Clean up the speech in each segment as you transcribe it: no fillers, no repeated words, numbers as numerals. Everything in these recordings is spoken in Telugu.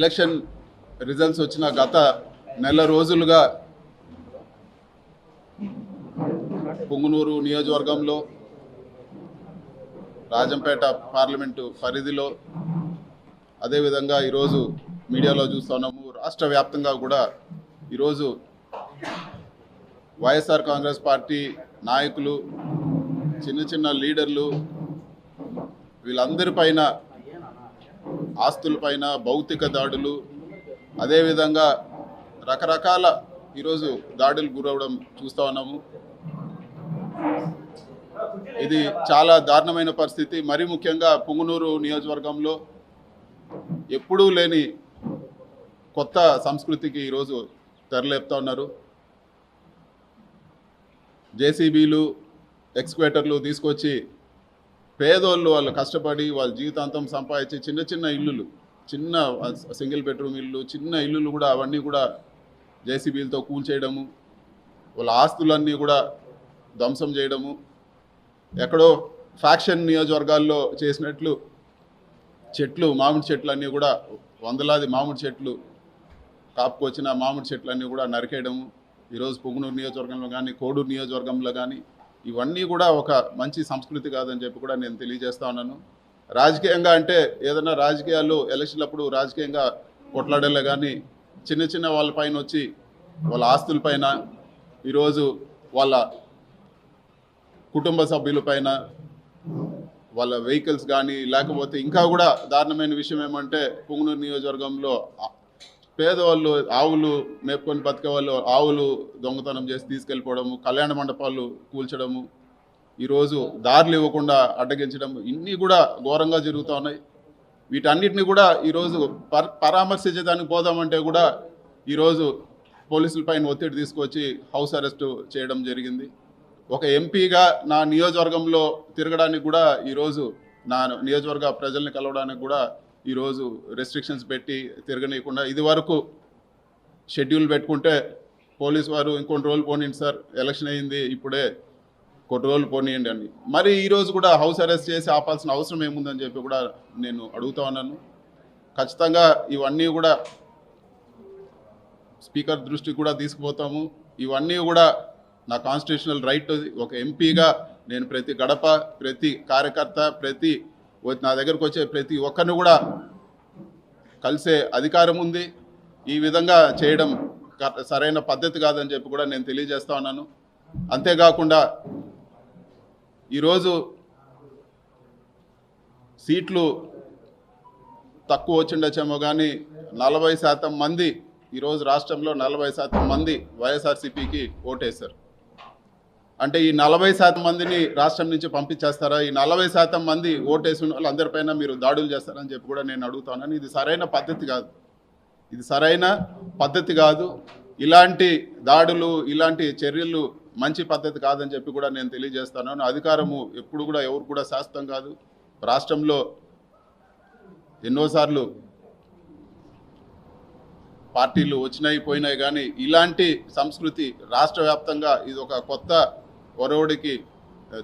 ఎలక్షన్ రిజల్ట్స్ వచ్చిన గత నెల రోజులుగా పుంగనూరు నియోజకవర్గంలో రాజంపేట పార్లమెంటు పరిధిలో అదేవిధంగా ఈరోజు మీడియాలో చూస్తున్నాము రాష్ట్ర వ్యాప్తంగా కూడా ఈరోజు వైఎస్ఆర్ కాంగ్రెస్ పార్టీ నాయకులు చిన్న చిన్న లీడర్లు వీళ్ళందరిపైన ఆస్తులపైన భౌతిక దాడులు అదేవిధంగా రకరకాల ఈరోజు దాడులు గురవడం చూస్తూ ఉన్నాము. ఇది చాలా దారుణమైన పరిస్థితి. మరి ముఖ్యంగా పుంగనూరు నియోజకవర్గంలో ఎప్పుడూ లేని కొత్త సంస్కృతికి ఈరోజు తెరలేపుతా ఉన్నారు. జేసీబీలు ఎక్స్క్వేటర్లు తీసుకొచ్చి పేదోళ్ళు వాళ్ళు కష్టపడి వాళ్ళ జీవితాంతం సంపాదించి చిన్న చిన్న ఇల్లులు, చిన్న సింగిల్ బెడ్రూమ్ ఇల్లు, చిన్న ఇల్లులు కూడా అవన్నీ కూడా జేసీబీలతో కూల్చేయడము, వాళ్ళ ఆస్తులన్నీ కూడా ధ్వంసం చేయడము, ఎక్కడో ఫ్యాక్షన్ నియోజకవర్గాల్లో చేసినట్లు చెట్లు, మామిడి చెట్లు అన్నీ కూడా వందలాది మామిడి చెట్లు కాపుకొచ్చిన మామిడి చెట్లు అన్నీ కూడా నరికేయడము ఈరోజు పుంగనూరు నియోజకవర్గంలో కానీ కోడూరు నియోజకవర్గంలో కానీ ఇవన్నీ కూడా ఒక మంచి సంస్కృతి కాదని చెప్పి కూడా నేను తెలియజేస్తా ఉన్నాను. రాజకీయంగా అంటే ఏదైనా రాజకీయాలు ఎలక్షన్లప్పుడు రాజకీయంగా కొట్లాడలే కానీ చిన్న చిన్న వాళ్ళపైన వచ్చి వాళ్ళ ఆస్తులపైన ఈరోజు వాళ్ళ కుటుంబ సభ్యులపైన వాళ్ళ వెహికల్స్ కానీ లేకపోతే ఇంకా కూడా దారుణమైన విషయం ఏమంటే పుంగనూరు నియోజకవర్గంలో పేదవాళ్ళు ఆవులు మేపుకొని బతికే వాళ్ళు ఆవులు దొంగతనం చేసి తీసుకెళ్ళిపోవడము, కళ్యాణ మండపాలు కూల్చడము, ఈరోజు దారులు ఇవ్వకుండా అడ్డగించడం, ఇన్ని కూడా ఘోరంగా జరుగుతూ ఉన్నాయి. వీటన్నిటిని కూడా ఈరోజు పరామర్శించడానికి పోదామంటే కూడా ఈరోజు పోలీసుల పైన ఒత్తిడి తీసుకొచ్చి హౌస్ అరెస్ట్ చేయడం జరిగింది. ఒక ఎంపీగా నా నియోజకవర్గంలో తిరగడానికి కూడా ఈరోజు నా నియోజకవర్గ ప్రజల్ని కలవడానికి కూడా ఈరోజు రెస్ట్రిక్షన్స్ పెట్టి తిరగనీయకుండా, ఇది వరకు షెడ్యూల్ పెట్టుకుంటే పోలీసు వారు ఇంకొన్ని రోజులు పోనీయండి సార్, ఎలక్షన్ అయింది ఇప్పుడే కొన్ని రోజులు పోనీయండి అని, మరి ఈరోజు కూడా హౌస్ అరెస్ట్ చేసి ఆపాల్సిన అవసరం ఏముందని చెప్పి కూడా నేను అడుగుతా ఉన్నాను. ఖచ్చితంగా ఇవన్నీ కూడా స్పీకర్ దృష్టికి కూడా తీసుకుపోతాము. ఇవన్నీ కూడా నా కాన్స్టిట్యూషనల్ రైట్. ఒక ఎంపీగా నేను ప్రతి గడప, ప్రతి కార్యకర్త, ప్రతి నా దగ్గరకు వచ్చే ప్రతి ఒక్కరిని కూడా కలిసే అధికారం ఉంది. ఈ విధంగా చేయడం సరైన పద్ధతి కాదని చెప్పి కూడా నేను తెలియజేస్తా ఉన్నాను. అంతేకాకుండా ఈరోజు సీట్లు తక్కువ వచ్చిండొచ్చేమో కానీ 40% మంది ఈరోజు రాష్ట్రంలో 40% మంది వైఎస్ఆర్సీపీకి ఓటేశారు. అంటే ఈ 40% మందిని రాష్ట్రం నుంచి పంపించేస్తారా? ఈ 40% మంది ఓటేసిన వాళ్ళందరిపైన మీరు దాడులు చేస్తారని చెప్పి కూడా నేను అడుగుతాను. ఇది సరైన పద్ధతి కాదు, ఇది సరైన పద్ధతి కాదు. ఇలాంటి దాడులు, ఇలాంటి చర్యలు మంచి పద్ధతి కాదని చెప్పి కూడా నేను తెలియజేస్తున్నాను. అధికారము ఎప్పుడు కూడా ఎవరు కూడా శాశ్వతం కాదు. రాష్ట్రంలో ఎన్నోసార్లు పార్టీలు వచ్చినాయి పోయినాయి కానీ ఇలాంటి సంస్కృతి రాష్ట్ర వ్యాప్తంగా ఇది ఒక కొత్త ఒరవడికి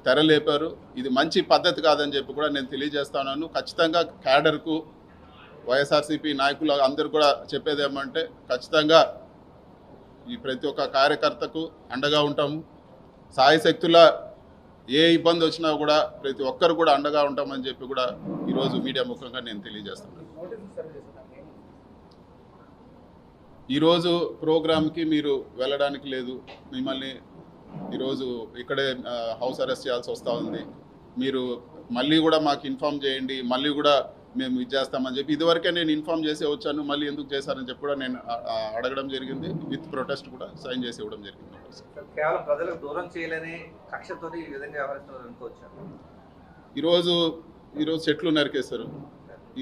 తెరలేపారు. ఇది మంచి పద్ధతి కాదని చెప్పి కూడా నేను తెలియజేస్తున్నాను. ఖచ్చితంగా క్యాడర్కు, వైఎస్ఆర్సీపీ నాయకులు అందరూ కూడా చెప్పేది ఏమంటే ఖచ్చితంగా ఈ ప్రతి ఒక్క కార్యకర్తకు అండగా ఉంటాము. సాయశక్తుల ఏ ఇబ్బంది వచ్చినా కూడా ప్రతి ఒక్కరు కూడా అండగా ఉంటామని చెప్పి కూడా ఈరోజు మీడియా ముఖంగా నేను తెలియజేస్తున్నాను. ఈరోజు ప్రోగ్రామ్కి మీరు వెళ్ళడానికి లేదు, మిమ్మల్ని ఈరోజు ఇక్కడే హౌస్ అరెస్ట్ చేయాల్సి వస్తూ ఉంది. మీరు మళ్ళీ కూడా మాకు ఇన్ఫామ్ చేయండి, మళ్ళీ కూడా మేము ఇది చేస్తామని చెప్పి ఇదివరకే నేను ఇన్ఫామ్ చేసే వచ్చాను, మళ్ళీ ఎందుకు చేశారని చెప్పి కూడా నేను అడగడం జరిగింది. విత్ ప్రొటెస్ట్ కూడా సైన్ చేసి ఇవ్వడం జరిగింది. కేవలం ప్రజలకు దూరం చేయలేని కక్షతో ఈ విధంగా వ్యవహరిస్తున్నారు. ఈరోజు చెట్లు నరికేస్తారు,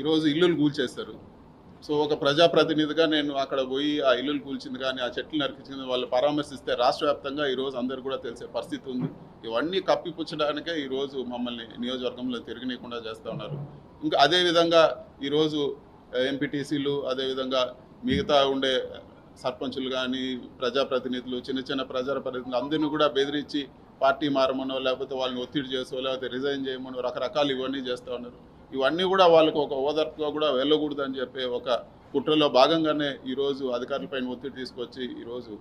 ఈరోజు ఇల్లులు కూల్చేస్తారు. సో ఒక ప్రజాప్రతినిధిగా నేను అక్కడ పోయి ఆ ఇల్లులు కూల్చింది కానీ ఆ చెట్లు నరికించింది వాళ్ళు పరామర్శిస్తే రాష్ట్ర వ్యాప్తంగా ఈరోజు అందరు కూడా తెలిసే పరిస్థితి ఉంది. ఇవన్నీ కప్పిపుచ్చడానికే ఈరోజు మమ్మల్ని నియోజకవర్గంలో తిరగనీయకుండా చేస్తూ ఉన్నారు. ఇంకా అదేవిధంగా ఈరోజు ఎంపీటీసీలు, అదేవిధంగా మిగతా ఉండే సర్పంచులు కానీ ప్రజాప్రతినిధులు, చిన్న చిన్న ప్రజాప్రతినిధులు అందరినీ కూడా బెదిరించి పార్టీ మారమనో లేకపోతే వాళ్ళని ఒత్తిడి చేసో లేకపోతే రిజైన్ చేయమనో రకరకాలు ఇవన్నీ చేస్తూ ఉన్నారు. ఇవన్నీ కూడా వాళ్ళకు ఒక ఓదార్పుగా కూడా వెళ్ళకూడదని చెప్పి ఒక కుట్రలో భాగంగానే ఈరోజు అధికారులపైన ఒత్తిడి తీసుకొచ్చి ఈరోజు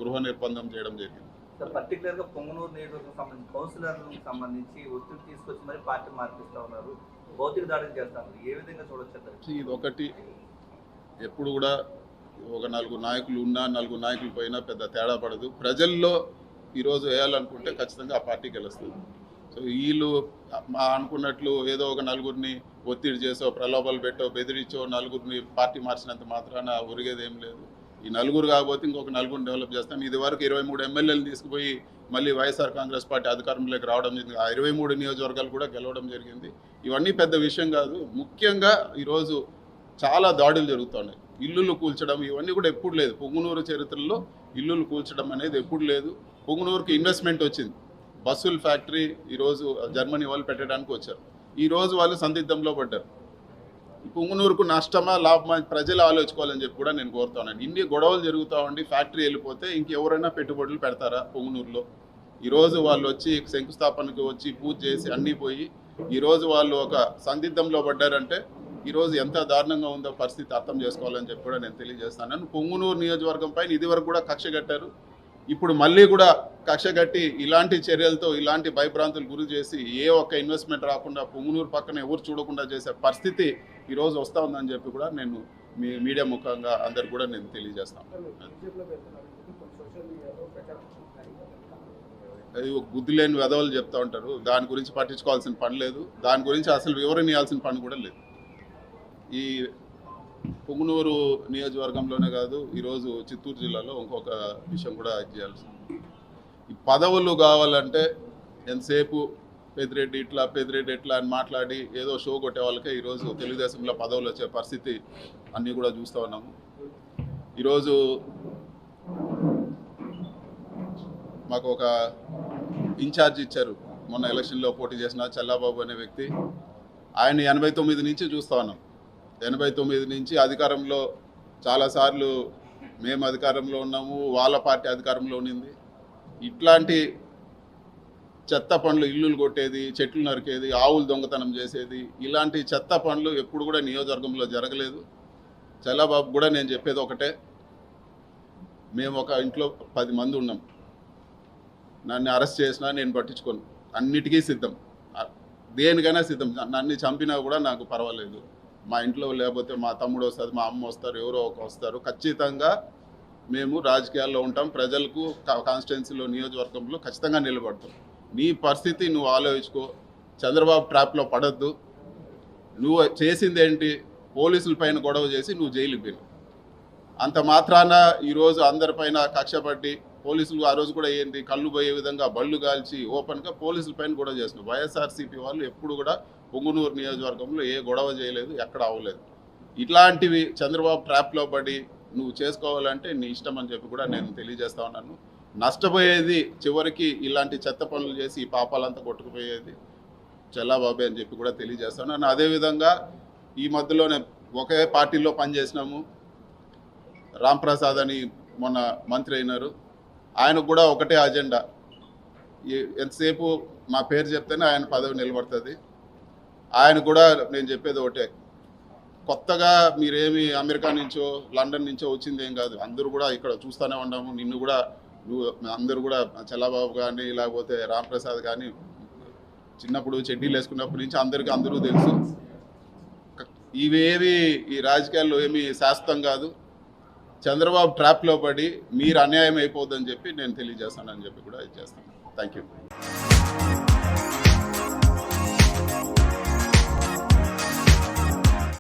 గృహ నిర్బంధం చేయడం జరిగింది. సార్ పర్టికులర్గా పొంగనూరు నియోజకవర్గం సంబంధించి కౌన్సిలర్లకు సంబంధించి ఒత్తిడి తీసుకొచ్చి మరి పార్టీ మార్పిస్తూ ఉన్నారు, భౌతిక దాడులు చేస్తారు. ఏ విధంగా చూడొచ్చు? ఇది ఒకటి, ఎప్పుడు కూడా ఒక 4 నాయకులు ఉన్నా 4 నాయకులు పోయినా పెద్ద తేడా పడదు. ప్రజల్లో ఈరోజు వేయాలనుకుంటే ఖచ్చితంగా ఆ పార్టీ గెలుస్తుంది. సో వీళ్ళు అనుకున్నట్లు ఏదో ఒక నలుగురిని ఒత్తిడి చేసో, ప్రలోభాలు పెట్టో, బెదిరించో నలుగురిని పార్టీ మార్చినంత మాత్రాన ఒరిగేది ఏం లేదు. ఈ నలుగురు కాకపోతే ఇంకొక నలుగురిని డెవలప్ చేస్తాం. ఇది వరకు 23 ఎమ్మెల్యేలు తీసుకుపోయి మళ్ళీ వైఎస్ఆర్ కాంగ్రెస్ పార్టీ అధికారంలోకి రావడం జరిగింది. ఆ 23 నియోజకవర్గాలు కూడా గెలవడం జరిగింది. ఇవన్నీ పెద్ద విషయం కాదు. ముఖ్యంగా ఈరోజు చాలా దాడులు జరుగుతున్నాయి. ఇల్లులు కూల్చడం ఇవన్నీ కూడా ఎప్పుడు లేదు. పొంగునూరు చరిత్రలో ఇల్లులు కూల్చడం అనేది ఎప్పుడు లేదు. పొంగునూరుకి ఇన్వెస్ట్మెంట్ వచ్చింది. బస్సుల ఫ్యాక్టరీ ఈరోజు జర్మనీ వాళ్ళు పెట్టడానికి వచ్చారు. ఈరోజు వాళ్ళు సందిగ్ధంలో పడ్డారు. పొంగునూరుకు నష్టమా లాభమా ప్రజలు ఆలోచించుకోవాలని చెప్పి కూడా నేను కోరుతాను. ఇన్ని గొడవలు జరుగుతూ ఉండి ఫ్యాక్టరీ వెళ్ళిపోతే ఇంకెవరైనా పెట్టుబడులు పెడతారా పొంగునూరులో? ఈరోజు వాళ్ళు వచ్చి శంకుస్థాపనకు వచ్చి పూజ చేసి అన్నీ పోయి ఈరోజు వాళ్ళు ఒక సందిగ్ధంలో పడ్డారంటే ఈరోజు ఎంత దారుణంగా ఉందో పరిస్థితి అర్థం చేసుకోవాలని చెప్పి కూడా నేను తెలియజేస్తాను. పొంగునూరు నియోజకవర్గం పైన ఇదివరకు కూడా కక్ష కట్టారు. ఇప్పుడు మళ్ళీ కూడా కక్ష కట్టి ఇలాంటి చర్యలతో ఇలాంటి భయభ్రాంతులు గురి చేసి ఏ ఒక్క ఇన్వెస్ట్మెంట్ రాకుండా పొంగునూరు పక్కన ఎవరు చూడకుండా చేసే పరిస్థితి ఈరోజు వస్తూ ఉందని చెప్పి కూడా నేను మీడియా ముఖంగా అందరికి కూడా నేను తెలియజేస్తాను. అది బుద్ధి లేని వెధవలు చెప్తూ ఉంటారు. దాని గురించి పట్టించుకోవాల్సిన పని లేదు. దాని గురించి అసలు వివరణ ఇవ్వాల్సిన పని కూడా లేదు. ఈ పొంగునూరు నియోజకవర్గంలోనే కాదు, ఈరోజు చిత్తూరు జిల్లాలో ఇంకొక విషయం కూడా చేయాల్సింది. ఈ పదవులు కావాలంటే ఎంతసేపు పెద్దిరెడ్డి ఇట్లా అని మాట్లాడి ఏదో షో కొట్టే వాళ్ళకే ఈరోజు తెలుగుదేశంలో పదవులు వచ్చే పరిస్థితి అన్నీ కూడా చూస్తూ ఉన్నాము. ఈరోజు మాకు ఒక ఇన్ఛార్జ్ ఇచ్చారు. మొన్న ఎలక్షన్లో పోటీ చేసిన చల్లాబాబు అనే వ్యక్తి. ఆయన 89 నుంచి చూస్తూ ఉన్నాం. 89 నుంచి అధికారంలో చాలాసార్లు మేము అధికారంలో ఉన్నాము, వాళ్ళ పార్టీ అధికారంలో ఉన్నింది. ఇట్లాంటి చెత్త పనులు, ఇల్లులు కొట్టేది, చెట్లు నరికేది, ఆవులు దొంగతనం చేసేది, ఇలాంటి చెత్త పనులు ఎప్పుడు కూడా నియోజకవర్గంలో జరగలేదు. చల్లాబాబు కూడా నేను చెప్పేది ఒకటే, మేము ఒక ఇంట్లో 10 మంది ఉన్నాం. నన్ను అరెస్ట్ చేసినా నేను పట్టించుకోను, అన్నిటికీ సిద్ధం, దేనికైనా సిద్ధం. నన్ను చంపినా కూడా నాకు పర్వాలేదు. మా ఇంట్లో లేకపోతే మా తమ్ముడు వస్తుంది, మా అమ్మ వస్తారు, ఎవరో ఒక వస్తారు. ఖచ్చితంగా మేము రాజకీయాల్లో ఉంటాం. ప్రజలకు కాన్స్టిట్యున్సీలో నియోజకవర్గంలో ఖచ్చితంగా నిలబడతాం. నీ పరిస్థితి నువ్వు ఆలోచించుకో. చంద్రబాబు ట్రాప్లో పడద్దు. నువ్వు చేసింది ఏంటి? పోలీసుల పైన గొడవ చేసి నువ్వు జైలుకి పోయినావు. అంత మాత్రాన ఈరోజు అందరిపైన కక్ష పట్టి పోలీసులు ఆ రోజు కూడా ఏంటి కళ్ళు పోయే విధంగా బళ్ళు కాల్చి ఓపెన్గా పోలీసుల పైన గొడవ చేసినావు. వైఎస్ఆర్సీపీ వాళ్ళు ఎప్పుడు కూడా పొంగునూరు నియోజకవర్గంలో ఏ గొడవ చేయలేదు, ఎక్కడ అవ్వలేదు. ఇట్లాంటివి చంద్రబాబు ట్రాప్లో పడి నువ్వు చేసుకోవాలంటే నీ ఇష్టం అని చెప్పి కూడా నేను తెలియజేస్తా ఉన్నాను. నష్టపోయేది చివరికి ఇలాంటి చెత్త పనులు చేసి ఈ పాపాలంతా కొట్టుకుపోయేది చల్లాబాబే అని చెప్పి కూడా తెలియజేస్తాను. అదేవిధంగా ఈ మధ్యలోనే ఒకే పార్టీలో పనిచేసినాము. రాంప్రసాద్ అని మొన్న మంత్రి అయినారు. ఆయనకు కూడా ఒకటే అజెండా, ఎంతసేపు మా పేరు చెప్తేనే ఆయన పదవి నిలబడుతుంది. ఆయన కూడా నేను చెప్పేది ఒకటే, కొత్తగా మీరేమి అమెరికా నుంచో లండన్ నుంచో వచ్చింది ఏం కాదు. అందరూ కూడా ఇక్కడ చూస్తూనే ఉన్నాము. నిన్ను కూడా అందరూ కూడా చల్లాబాబు కానీ లేకపోతే రాంప్రసాద్ కానీ చిన్నప్పుడు చెడ్డీలు వేసుకున్నప్పటి నుంచి అందరూ తెలుసు. ఇవేవి ఈ రాజకీయాల్లో ఏమీ శాశ్వతం కాదు. చంద్రబాబు ట్రాప్లో పడి మీరు అన్యాయం అయిపోద్దని చెప్పి నేను తెలియజేస్తానని చెప్పి కూడా ఇది చేస్తాను. Thank you.